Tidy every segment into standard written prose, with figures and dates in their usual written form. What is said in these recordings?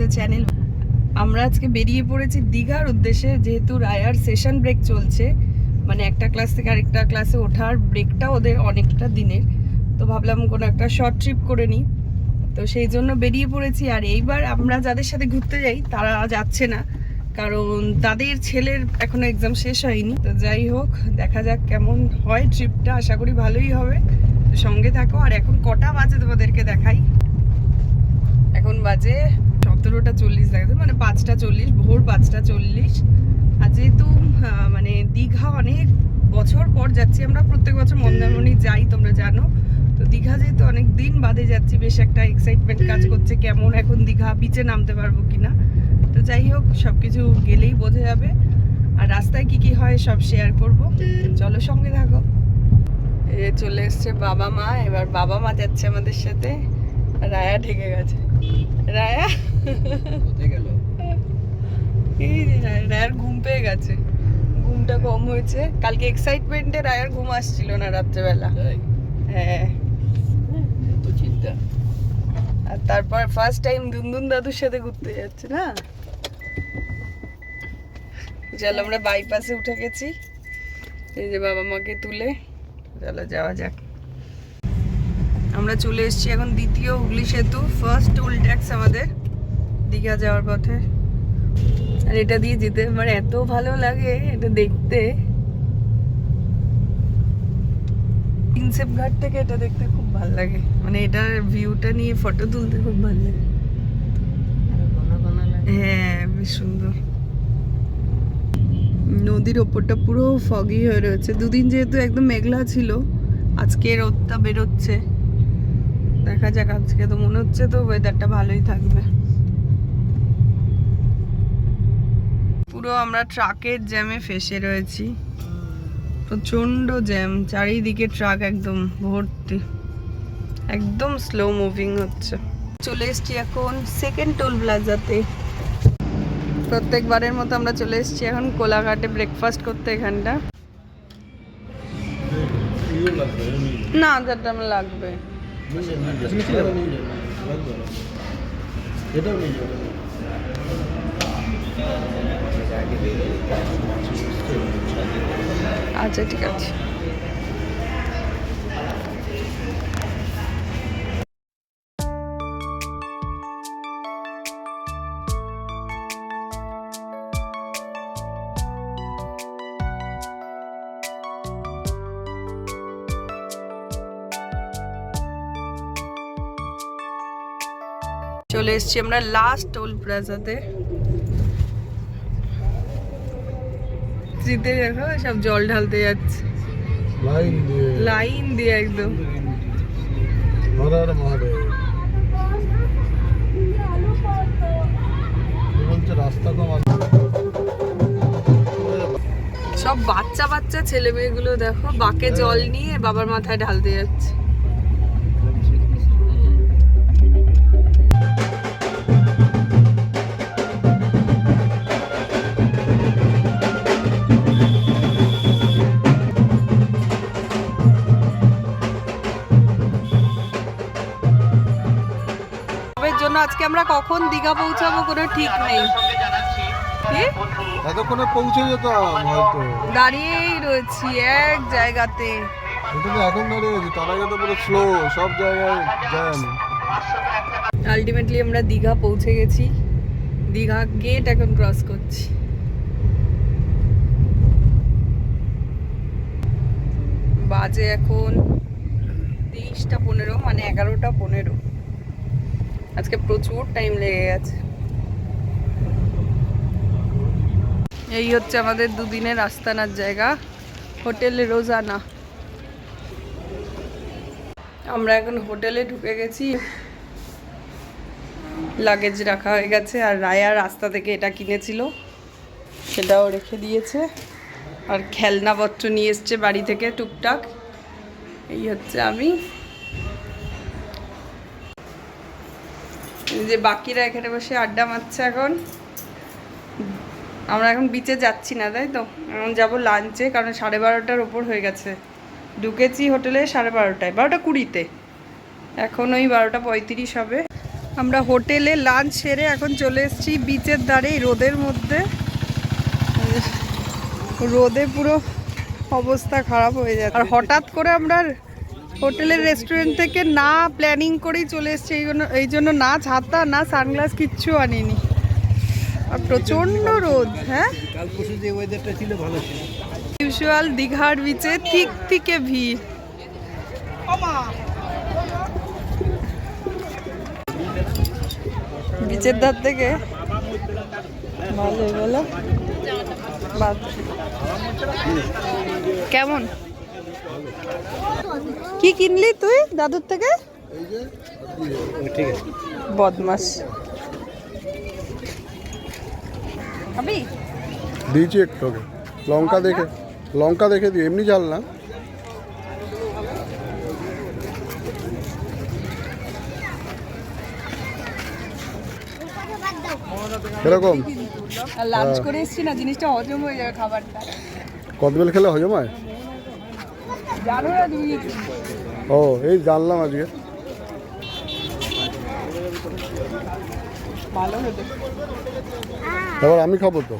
The channel. আমরা আজকে বেরিয়ে পড়েছি দীঘার উদ্দেশ্যে, যেহেতু রায়ার সেশন ব্রেক চলছে, মানে একটা ক্লাস থেকে আরেকটা ক্লাসে ওঠার ব্রেকটা ওদের অনেকটা দিনের। তো ভাবলাম কোনো একটা শর্ট ট্রিপ করে নিই, তো সেই জন্য বেরিয়ে পড়েছি। আর এইবার আমরা যাদের সাথে ঘুরতে যাই তারা যাচ্ছে না, কারণ তাদের ছেলের এখনো এক্সাম শেষ হয়নি। তো যাই হোক, দেখা যাক কেমন হয় ট্রিপটা, আশা করি ভালোই হবে। সঙ্গে থাকো। আর এখন কটা বাজে তোমাদেরকে দেখাই। এখন বাজে 17:40 দেখাচ্ছে, মানে 5:40, ভোর 5:40। আর যেহেতু মানে দীঘা অনেক বছর পর যাচ্ছি আমরা, প্রত্যেক বছর মন্দারমণি যাই তোমরা জানো। তো দীঘা যেহেতু অনেক দিন বাদে যাচ্ছি, বেশ একটা এক্সাইটমেন্ট কাজ করছে, কেমন এখন দীঘা বিচে নামতে পারবো কিনা। তো যাই হোক, সবকিছু গেলেই বোঝা যাবে। আর রাস্তায় কি কি হয় সব শেয়ার করব, চলো সঙ্গে থাকো। এ চলে এসছে বাবা মা, এবার বাবা মা যাচ্ছে আমাদের সাথে। রায়া ঢেকে গেছে। রায়া কোথায় গেল? এই রায়ার ঘুম পেয়ে গেছে, ঘুমটা কম হয়েছে। কালকে এক্সাইটমেন্টে রায়ার ঘুম আসছিল না রাত্রেবেলা। হ্যাঁ, তো চিন্তা। আর তারপর ফার্স্ট টাইম দুনদুন দাদুর সাথে ঘুরতে যাচ্ছে না। চল আমরা বাইপাসে উঠে গেছি, এই যে বাবা মাকে তুলে। চলো যাওয়া যাক। আমরা চলে এসেছি এখন দ্বিতীয় হুগলি সেতু, ফার্স্ট টোল ট্যাক্স আমাদের দীঘা যাওয়ার পথে। আর এটা দিয়ে যেতে মানে এত ভালো লাগে এটা দেখতে। প্রিন্সেপ ঘাট থেকে এটা দেখতে খুব ভালো লাগে, মানে এটার ভিউটা নিয়ে ফটো তুলতে খুব ভালো লাগে। হ্যাঁ, বেশ সুন্দর। নদীর ওপরটা পুরো ফগি হয়ে রয়েছে, দুদিন যেহেতু একদম মেঘলা ছিল, আজকে রোদটা বেরোচ্ছে। দেখা যাক, আজকে তো মনে হচ্ছে তো ওয়েদারটা ভালোই থাকবে। পুরো আমরা ট্রাকের জ্যামে ফেসে রয়েছি, প্রচন্ড জ্যাম, চারিদিকে ট্রাক একদম ভর্তি, একদম স্লো মুভিং হচ্ছে। চলে এসছি এখন সেকেন্ড টোল প্লাজাতে। প্রত্যেকবারের মতো আমরা চলে এসছি এখন কোলাঘাটে ব্রেকফাস্ট করতে। এখানটা না, যেটা আমার লাগবে। আচ্ছা ঠিক আছে। চলে এসছি আমরা লাস্ট টোল প্লাজাতে। জিতে দেখো সব জল ঢালতে যাচ্ছে লাইন দিয়ে একদম। সব বাচ্চা বাচ্চা ছেলে মেয়েগুলো দেখো বাকে জল নিয়ে বাবার মাথায় ঢালতে যাচ্ছে। আজকে আমরা কখন দীঘা পৌঁছাবো কোনো ঠিক নেই। এতক্ষণে পৌঁছে যেতাম হয়তো। দাঁড়িয়েই রয়েছি এক জায়গাতে। এখন দাঁড়িয়ে আছি, তার আগে তো পুরো স্লো, সব জায়গায় জ্যাম। আলটিমেটলি আমরা দীঘা পৌঁছে গেছি, দীঘা গেট এখন ক্রস করছি। বাজে এখন 23:15, মানে 11:15। আজকে প্রচুর টাইম লেগে গেছে। এই হচ্ছে আমাদের দুদিনের আস্তানার জায়গা, হোটেল রোজানা। আমরা এখন হোটেলে ঢুকে গেছি, লাগেজ রাখা হয়ে গেছে। আর রায়া রাস্তা থেকে এটা কিনেছিল, সেটাও রেখে দিয়েছে। আর খেলনাপত্র নিয়ে এসছে বাড়ি থেকে টুকটাক। এই হচ্ছে আমি, যে বাকিরা এখানে বসে আড্ডা মারছে। এখন আমরা এখন বিচে যাচ্ছি না, তাই তো এখন যাবো লাঞ্চে, কারণ 12:30টার ওপর হয়ে গেছে। ঢুকেছি হোটেলে 12:30টায়, 12:20-তে, এখন ওই 12:35 হবে। আমরা হোটেলে লাঞ্চ সেরে এখন চলে এসেছি বিচের ধারে এই রোদের মধ্যে। রোদে পুরো অবস্থা খারাপ হয়ে যাচ্ছে। আর হঠাৎ করে আমরা হোটেলের রেস্টুরেন্ট থেকে না প্ল্যানিং করেই চলে এসেছি, এই জন্য না ছাতা না সানগ্লাস কিচ্ছু আনিনি। আর প্রচণ্ড রোদ। হ্যাঁ, কাল পরশু যে ওয়েদারটা ছিল ভালো ছিল। ইউজুয়াল দীঘার বিচে ঠিক থেকে ভিড়। বিচের ধার থেকে ভালো বলো। কেমন কি কিনলি তুই দাদুর থেকে? ঠিক আছে, বদমাস। আমি দিয়েছি একটু আগে। লঙ্কা দেখে দিই, এমনি ঝাল না। এরকম লাঞ্চ করে এসেছি না, জিনিসটা হজম হয়ে যাবে খাবারটা। কদবেল খেলে হজম হয়? জানো না তুমি? ও, এই জানলাম আজকে। ভালো হতো। এবার আমি খাবো তো।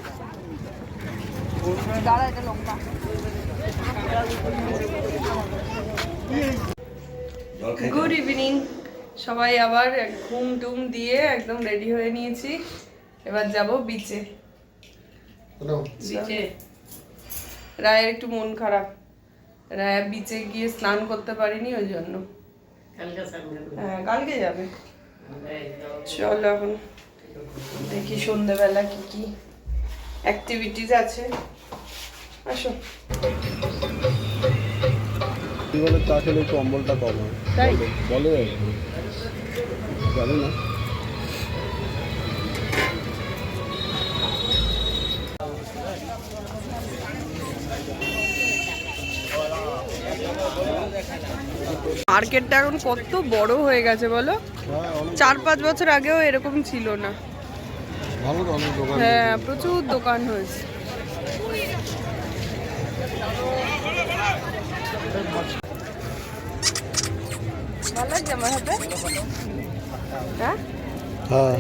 দাঁড়া, এটা লঙ্কা। গুড ইভিনিং সবাই। আবার ঘুম টুম দিয়ে একদম রেডি হয়ে নিয়েছি। এবার যাব বিচে। রায়ের একটু মন খারাপ, রায়া বিচে গিয়ে স্নান করতে পারিনি, ওই জন্য। হ্যাঁ, কালকে যাবে। চলো এখন দেখি সন্ধ্যেবেলা কি কি অ্যাক্টিভিটিস আছে। আসো। টিউবওয়েলের চা খেলে একটু অম্বলটা কম হয় তাই বলে, জানি না। মার্কেটটা এখন কত বড় হয়ে গেছে বলো। 4-5 বছর আগেও এরকম ছিল না। ভালো তো অনেক দোকান। হ্যাঁ, প্রচুর দোকান হয়েছে। ভালো লাগছে আমার হাতে। হ্যাঁ, হ্যাঁ,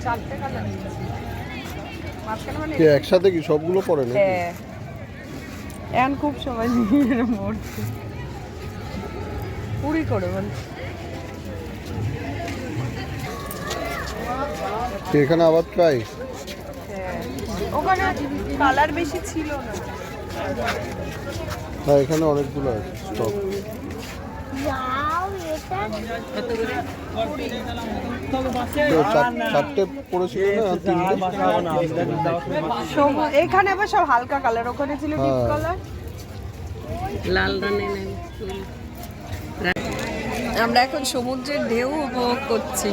4টে কালার মাঝখানে মানে। কি একসাথে কি সবগুলো পড়ে না? হ্যাঁ, এখন খুব সবাই নিয়ে মরছে পুরি করে বল। এখানে আবার ট্রাই। হ্যাঁ, ওখানে কালার বেশি ছিল না। হ্যাঁ, এখানে অনেকগুলো আছে স্টক। চারটে পড়েছিল না, আর তিনটে। এখানে আবার সব হালকা কালার, ওখানে ছিল ডিপ কালার। লাল রানে আমরা এখন সমুদ্রের ঢেউ উপভোগ করছি।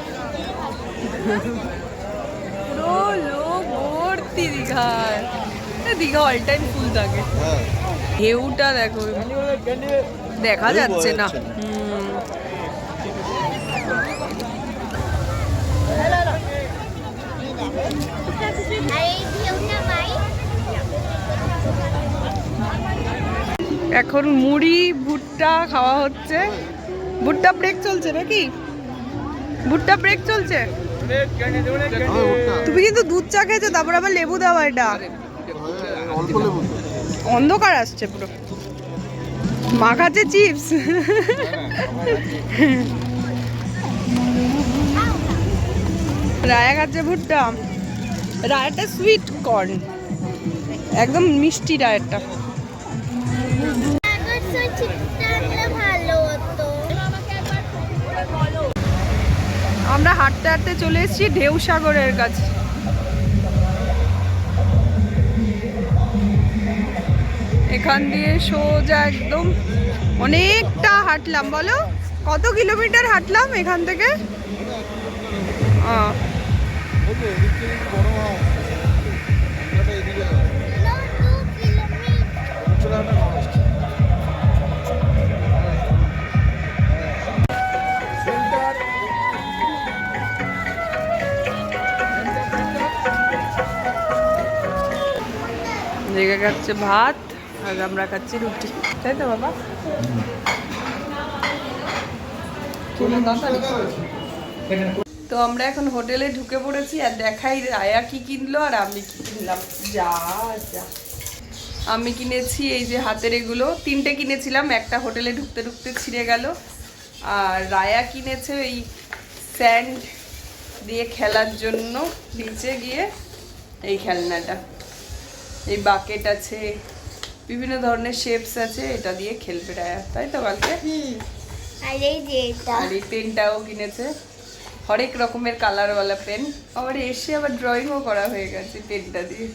পুরো লোক ভর্তি দীঘায়। দীঘা অল টাইম ফুল থাকে। ঢেউটা দেখো, দেখা যাচ্ছে না। এখন মুড়ি ভুট্টা খাওয়া হচ্ছে। ভুট্টা ব্রেক চলছে নাকি? ভুট্টা ব্রেক চলছে। তুমি কিন্তু দুধ চা খেয়েছো, তারপর আবার লেবু দেওয়া। এটা অন্ধকার আসছে পুরো। মা খাচ্ছে চিপস। রায়া খাচ্ছে ভুট্টা। রায়াটা সুইট কর্ন, একদম মিষ্টি রায়াটা। আমরা হাঁটতে হাঁটতে চলে এসেছি ঢেউ সাগরের কাছে। এখান দিয়ে সোজা একদম অনেকটা হাঁটলাম। বলো কত কিলোমিটার হাঁটলাম এখান থেকে? দিঘা খাচ্ছে ভাত আর আমরা খাচ্ছি রুটি, তাই তো বাবা? চলো তাড়াতাড়ি। তো আমরা এখন হোটেলে ঢুকে পড়েছি আর দেখাই রায়া কি কিনলো আর আমি কি কিনলাম। যা যা আমি কিনেছি এই যে হাতের এগুলো 3টে কিনেছিলাম, একটা হোটেলে ঢুকতে ঢুকতে ছিঁড়ে গেল। আর রায়া কিনেছে এই স্যান্ড দিয়ে খেলার জন্য নিচে গিয়ে এই খেলনাটা, এই বাকেট আছে, বিভিন্ন ধরনের শেপস আছে, এটা দিয়ে খেলবে রায়া, তাই তো কালকে। আর এই যে এটা আর এই পেনটাও কিনেছে, হরেক রকমের কালারওয়ালা পেন। আবার এসে আবার ড্রয়িংও করা হয়ে গেছে পেনটা দিয়ে।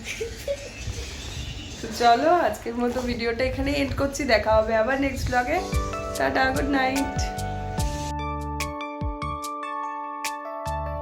তো চলো আজকের মতো ভিডিওটা এখানে এন্ড করছি, দেখা হবে আবার নেক্সট ব্লগে। Tata, good night.